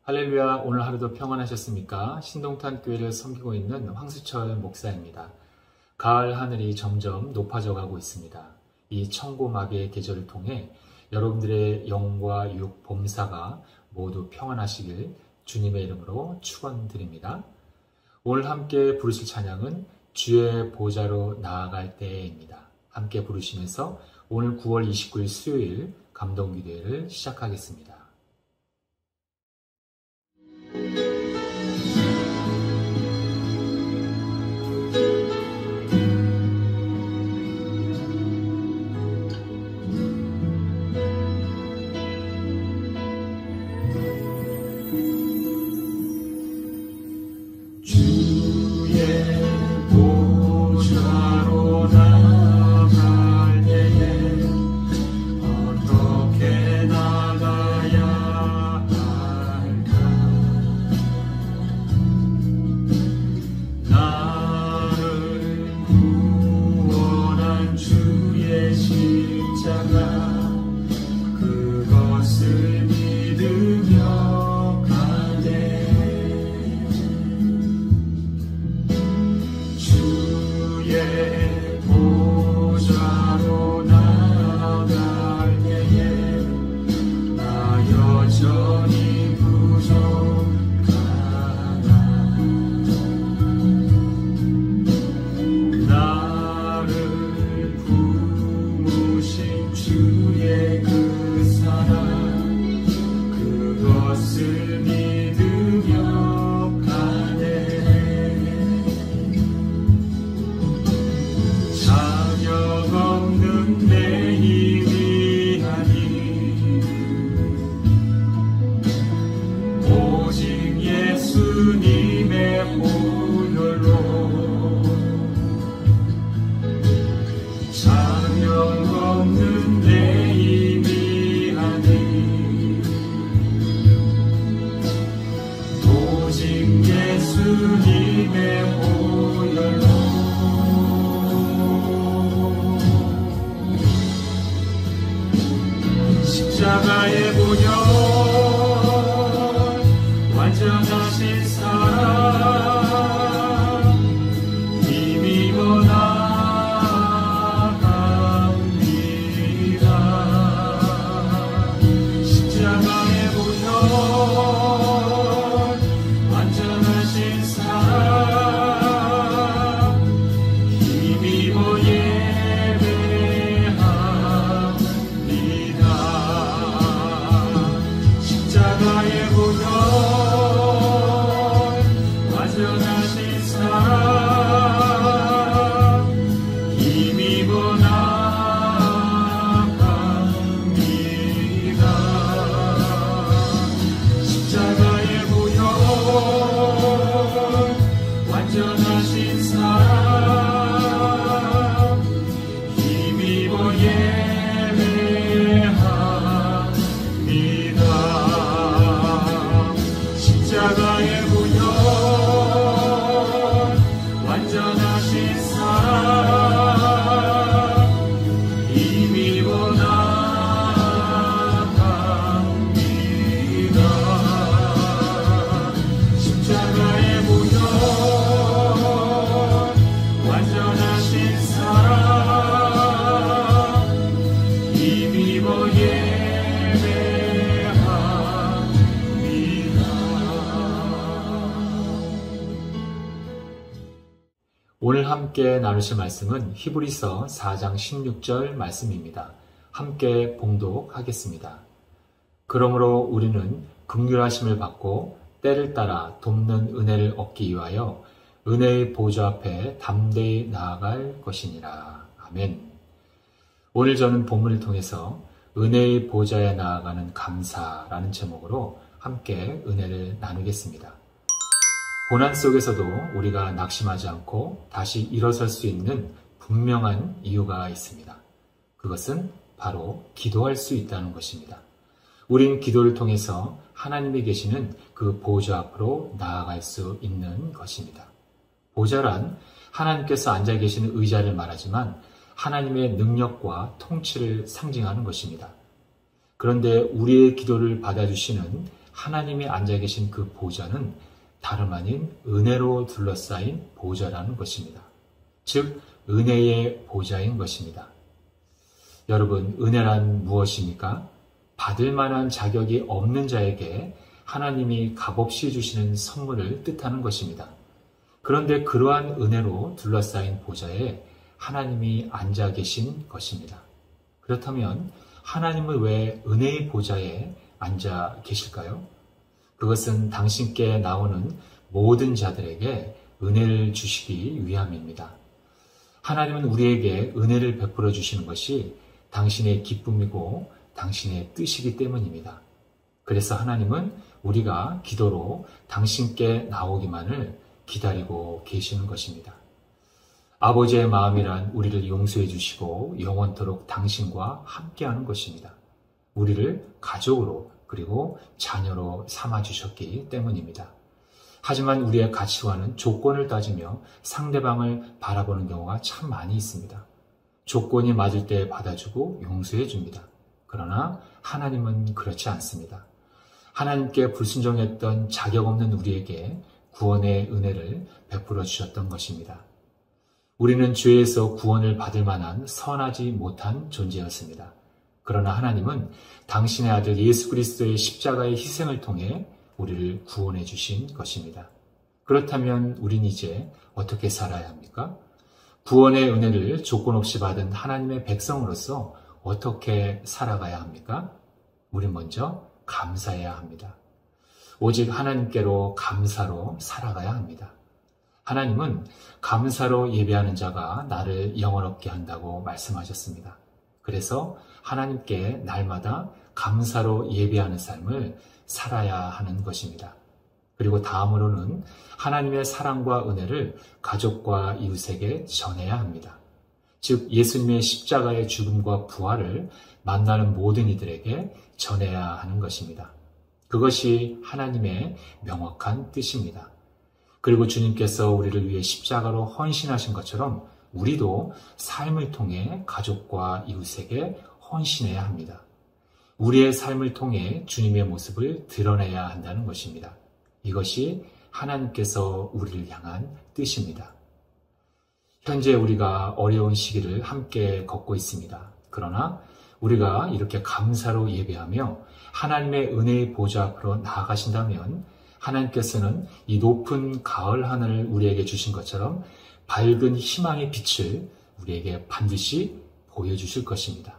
할렐루야, 오늘 하루도 평안하셨습니까? 신동탄 교회를 섬기고 있는 황수철 목사입니다. 가을 하늘이 점점 높아져 가고 있습니다. 이 청고마비의 계절을 통해 여러분들의 영과 육 범사가 모두 평안하시길 주님의 이름으로 축원드립니다. 오늘 함께 부르실 찬양은 주의 보좌로 나아갈 때입니다. 함께 부르시면서 오늘 9월 29일 수요일 감동기도회를 시작하겠습니다. 십자가의 보혈 완전하신 사랑 힘입어 나갑니다. 십자가의 보혈 완전하신 사랑 힘입어 십자가의 보혈 완전하신 사랑 힘입어 나갑니다. 십자가의 보혈 완전하신 사랑 힘입어 십자가의 보혈 완전하신 사랑 힘입어 나갑니다. 십자가의 보혈 완전하신 사랑 힘입어 오늘 함께 나누실 말씀은 히브리서 4장 16절 말씀입니다. 함께 봉독하겠습니다. 그러므로 우리는 긍휼하심을 받고 때를 따라 돕는 은혜를 얻기 위하여 은혜의 보좌 앞에 담대히 나아갈 것이니라. 아멘. 오늘 저는 본문을 통해서 은혜의 보좌에 나아가는 감사라는 제목으로 함께 은혜를 나누겠습니다. 고난 속에서도 우리가 낙심하지 않고 다시 일어설 수 있는 분명한 이유가 있습니다. 그것은 바로 기도할 수 있다는 것입니다. 우린 기도를 통해서 하나님이 계시는 그 보좌 앞으로 나아갈 수 있는 것입니다. 보좌란 하나님께서 앉아 계시는 의자를 말하지만 하나님의 능력과 통치를 상징하는 것입니다. 그런데 우리의 기도를 받아주시는 하나님이 앉아 계신 그 보좌는 다름 아닌 은혜로 둘러싸인 보좌라는 것입니다. 즉 은혜의 보좌인 것입니다. 여러분, 은혜란 무엇입니까? 받을 만한 자격이 없는 자에게 하나님이 값없이 주시는 선물을 뜻하는 것입니다. 그런데 그러한 은혜로 둘러싸인 보좌에 하나님이 앉아 계신 것입니다. 그렇다면 하나님은 왜 은혜의 보좌에 앉아 계실까요? 그것은 당신께 나오는 모든 자들에게 은혜를 주시기 위함입니다. 하나님은 우리에게 은혜를 베풀어 주시는 것이 당신의 기쁨이고 당신의 뜻이기 때문입니다. 그래서 하나님은 우리가 기도로 당신께 나오기만을 기다리고 계시는 것입니다. 아버지의 마음이란 우리를 용서해 주시고 영원토록 당신과 함께하는 것입니다. 우리를 가족으로 그리고 자녀로 삼아 주셨기 때문입니다. 하지만 우리의 가치관은 조건을 따지며 상대방을 바라보는 경우가 참 많이 있습니다. 조건이 맞을 때 받아주고 용서해 줍니다. 그러나 하나님은 그렇지 않습니다. 하나님께 불순종했던 자격 없는 우리에게 구원의 은혜를 베풀어 주셨던 것입니다. 우리는 죄에서 구원을 받을 만한 선하지 못한 존재였습니다. 그러나 하나님은 당신의 아들 예수 그리스도의 십자가의 희생을 통해 우리를 구원해 주신 것입니다. 그렇다면 우린 이제 어떻게 살아야 합니까? 구원의 은혜를 조건 없이 받은 하나님의 백성으로서 어떻게 살아가야 합니까? 우린 먼저 감사해야 합니다. 오직 하나님께로 감사로 살아가야 합니다. 하나님은 감사로 예배하는 자가 나를 영원롭게 한다고 말씀하셨습니다. 그래서 하나님께 날마다 감사로 예배하는 삶을 살아야 하는 것입니다. 그리고 다음으로는 하나님의 사랑과 은혜를 가족과 이웃에게 전해야 합니다. 즉 예수님의 십자가의 죽음과 부활을 만나는 모든 이들에게 전해야 하는 것입니다. 그것이 하나님의 명확한 뜻입니다. 그리고 주님께서 우리를 위해 십자가로 헌신하신 것처럼 우리도 삶을 통해 가족과 이웃에게 헌신해야 합니다. 우리의 삶을 통해 주님의 모습을 드러내야 한다는 것입니다. 이것이 하나님께서 우리를 향한 뜻입니다. 현재 우리가 어려운 시기를 함께 걷고 있습니다. 그러나 우리가 이렇게 감사로 예배하며 하나님의 은혜의 보좌 앞으로 나아가신다면 하나님께서는 이 높은 가을 하늘을 우리에게 주신 것처럼 밝은 희망의 빛을 우리에게 반드시 보여주실 것입니다.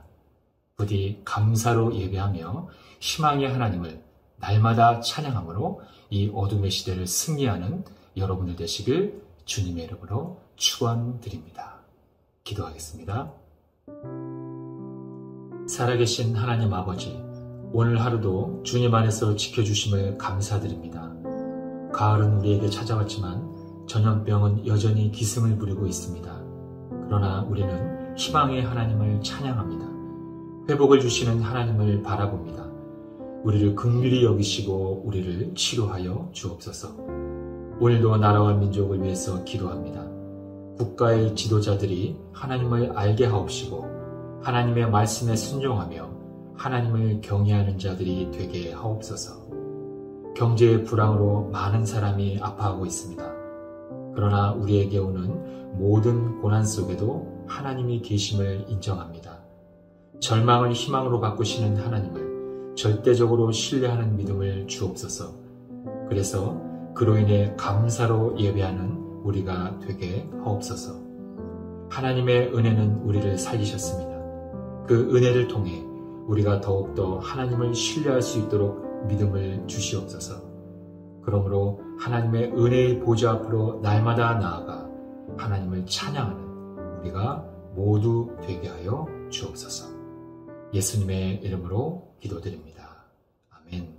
부디 감사로 예배하며 희망의 하나님을 날마다 찬양함으로 이 어둠의 시대를 승리하는 여러분들 되시길 주님의 이름으로 축원드립니다. 기도하겠습니다. 살아계신 하나님 아버지, 오늘 하루도 주님 안에서 지켜주심을 감사드립니다. 가을은 우리에게 찾아왔지만 전염병은 여전히 기승을 부리고 있습니다. 그러나 우리는 희망의 하나님을 찬양합니다. 회복을 주시는 하나님을 바라봅니다. 우리를 긍휼히 여기시고 우리를 치료하여 주옵소서. 오늘도 나라와 민족을 위해서 기도합니다. 국가의 지도자들이 하나님을 알게 하옵시고 하나님의 말씀에 순종하며 하나님을 경외하는 자들이 되게 하옵소서. 경제의 불황으로 많은 사람이 아파하고 있습니다. 그러나 우리에게 오는 모든 고난 속에도 하나님이 계심을 인정합니다. 절망을 희망으로 바꾸시는 하나님을 절대적으로 신뢰하는 믿음을 주옵소서. 그래서 그로 인해 감사로 예배하는 우리가 되게 하옵소서. 하나님의 은혜는 우리를 살리셨습니다. 그 은혜를 통해 우리가 더욱더 하나님을 신뢰할 수 있도록 믿음을 주시옵소서. 그러므로 하나님의 은혜의 보좌 앞으로 날마다 나아가 하나님을 찬양하는 우리가 모두 되게 하여 주옵소서. 예수님의 이름으로 기도드립니다. 아멘.